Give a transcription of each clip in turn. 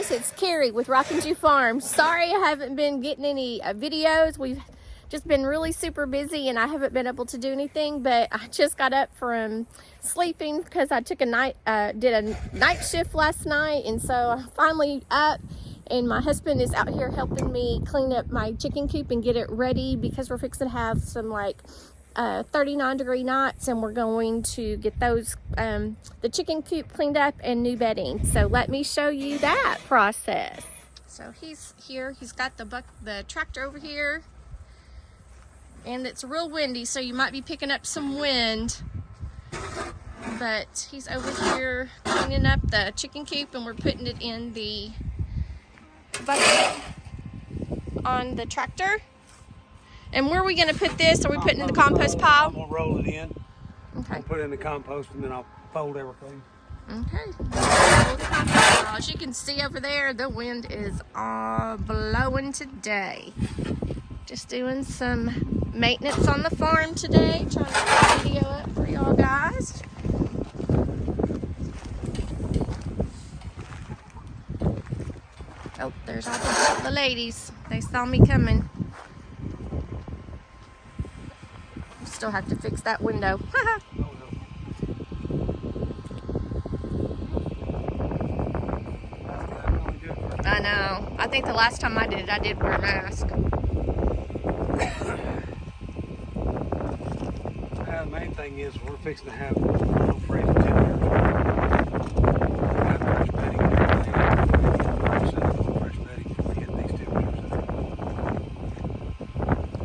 guys, it's Carrie with Rockin' Jew Farm. Sorry I haven't been getting any videos. We've just been really super busy and I haven't been able to do anything, but I just got up from sleeping because I took did a night shift last night, and so I'm finally up, and my husband is out here helping me clean up my chicken coop and get it ready because we're fixing to have some 39-degree nights, and we're going to get those the chicken coop cleaned up and new bedding. So let me show you that process. So he's here, he's got the tractor over here, and it's real windy, so you might be picking up some wind, but he's over here cleaning up the chicken coop, and we're putting it in the bucket on the tractor. And where are we going to put this? Are we putting it in the compost pile? I'm going to roll it in. Okay. I'll put it in the compost, and then I'll fold everything. Okay. As you can see over there, the wind is all blowing today. Just doing some maintenance on the farm today. Trying to get a video up for y'all guys. Oh, there's all the ladies. They saw me coming. Still have to fix that window. I know. I think the last time I did it, I did wear a mask. The main thing is we're fixing to have no freezing temperatures. Have fresh bedding and everything. Set up fresh bedding before we hit these temperatures.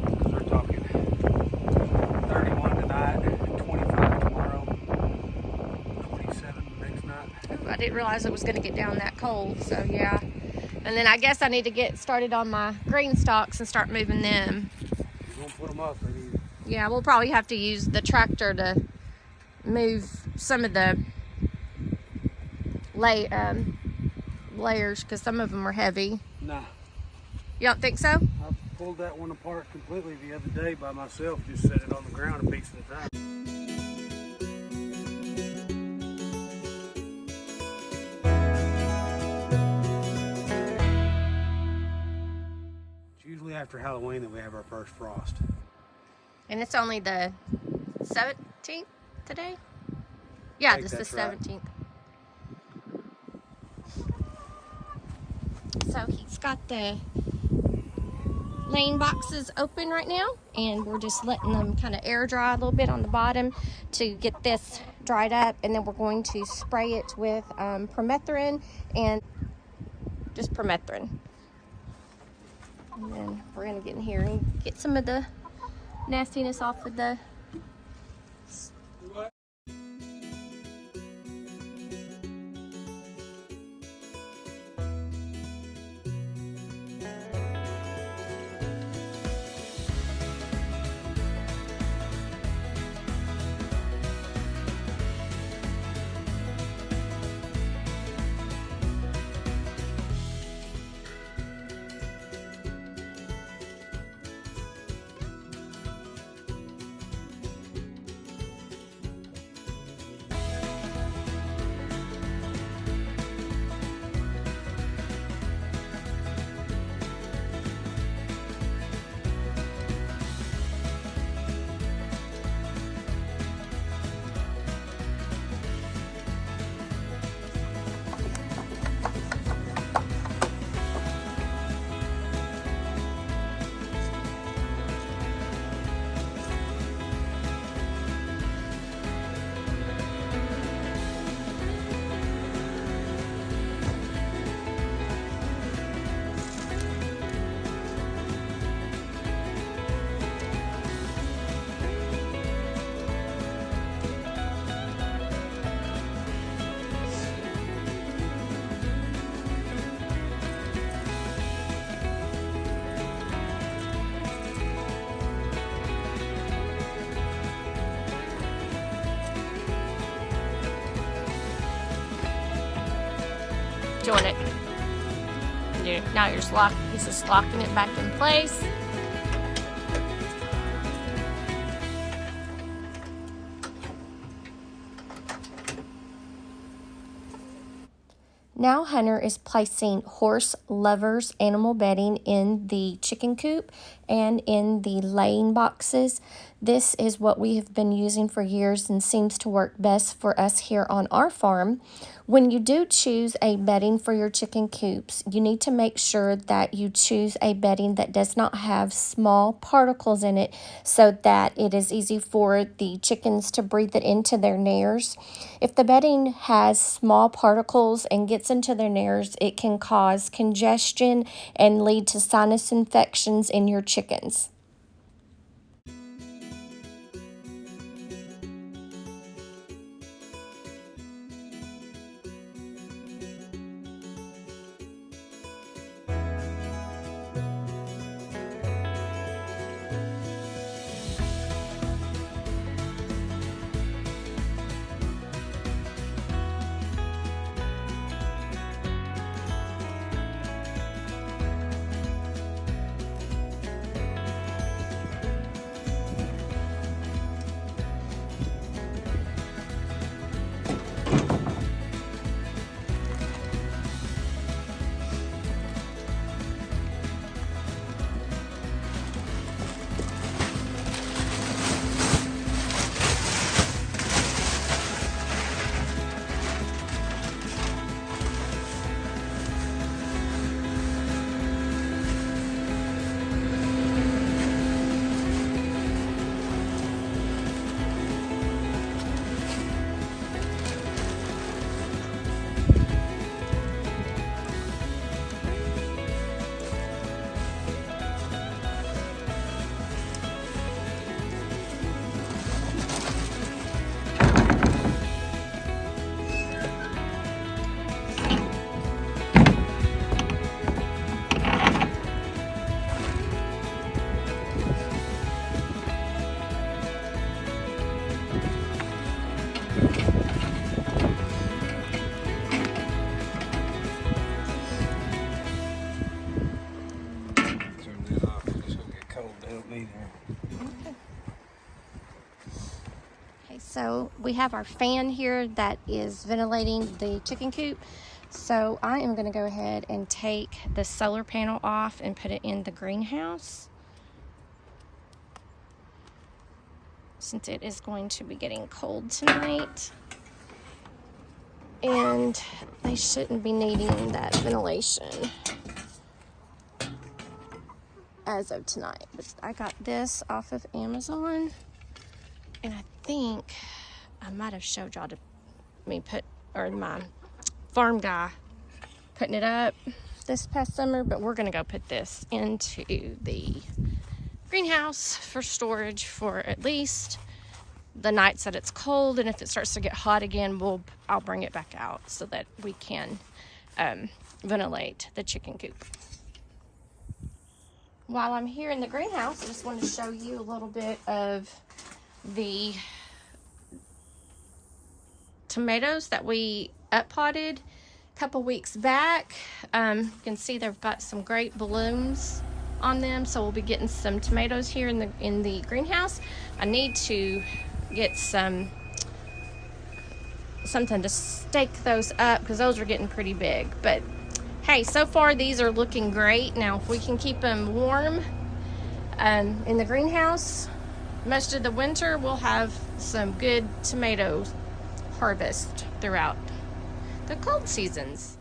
Because we're talking 31 tonight, 25 tomorrow, 27 the next night. I didn't realize it was going to get down that cold, so yeah. And then I guess I need to get started on my green stalks and start moving them. You won't put them up. Yeah, we'll probably have to use the tractor to move some of the layers, because some of them are heavy. Nah. You don't think so? I pulled that one apart completely the other day by myself, just set it on the ground a piece at a time. It's usually after Halloween that we have our first frost. And it's only the 17th today? Yeah, this is the 17th. Right. So he's got the lane boxes open right now, and we're just letting them kind of air dry a little bit on the bottom to get this dried up, and then we're going to spray it with permethrin, and just permethrin. And then we're going to get in here and get some of the nastiness off of the doing it. Now you're just locking it back in place. now Hunter is placing horse lovers animal bedding in the chicken coop and in the laying boxes. This is what we have been using for years and seems to work best for us here on our farm. When you do choose a bedding for your chicken coops, you need to make sure that you choose a bedding that does not have small particles in it so that it is easy for the chickens to breathe it into their nares. If the bedding has small particles and gets into their nares, it can cause congestion and lead to sinus infections in your chickens. So we have our fan here that is ventilating the chicken coop. So I am going to go ahead and take the solar panel off and put it in the greenhouse, since it is going to be getting cold tonight. And they shouldn't be needing that ventilation as of tonight. But I got this off of Amazon. And I think I might have showed y'all my farm guy putting it up this past summer, but we're gonna go put this into the greenhouse for storage for at least the nights that it's cold, and if it starts to get hot again, I'll bring it back out so that we can ventilate the chicken coop. While I'm here in the greenhouse, I just wanted to show you a little bit of the tomatoes that we uppotted a couple weeks back. You can see they've got some great blooms on them, so we'll be getting some tomatoes here in the greenhouse. I need to get something to stake those up because those are getting pretty big. But hey, so far these are looking great. Now if we can keep them warm in the greenhouse most of the winter, we'll have some good tomato harvest throughout the cold seasons.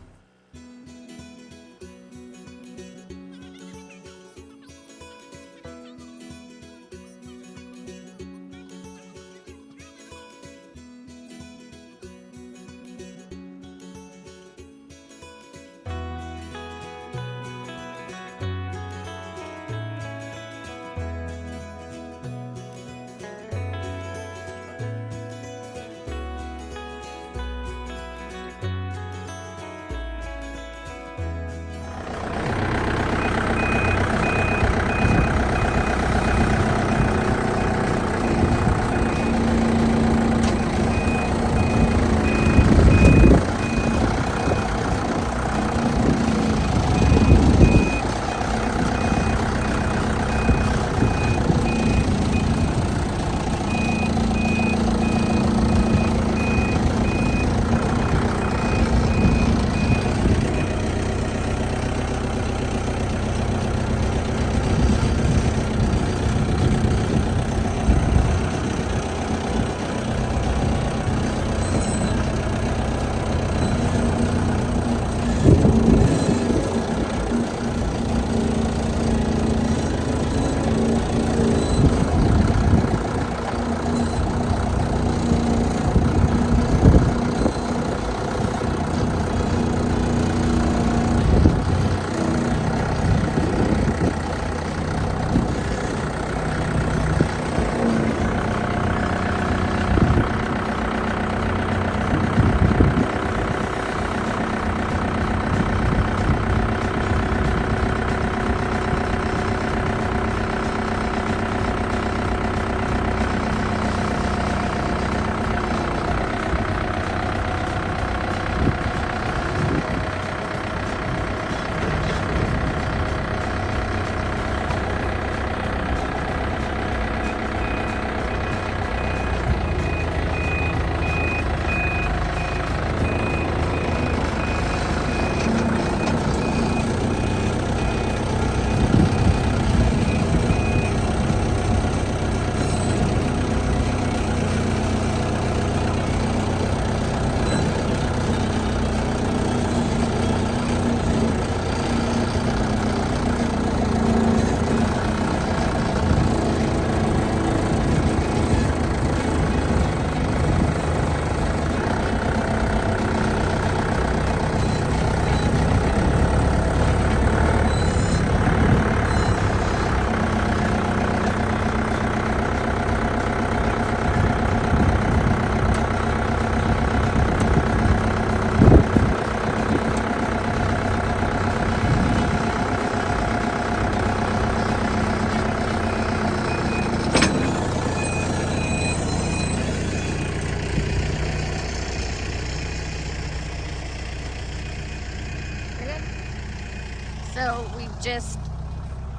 So we've just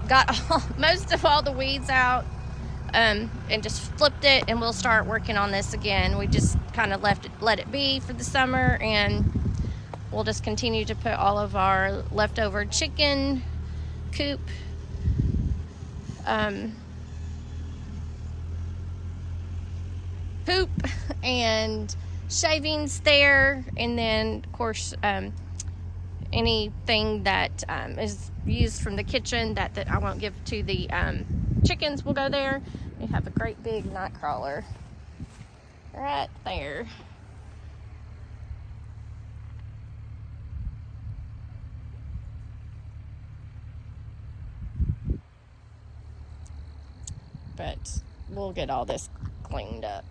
got most of all the weeds out, and just flipped it, and we'll start working on this again. We just kind of let it be for the summer, and we'll just continue to put all of our leftover chicken coop poop and shavings there, and then of course anything that is used from the kitchen that I won't give to the chickens will go there. We have a great big night crawler right there. But we'll get all this cleaned up.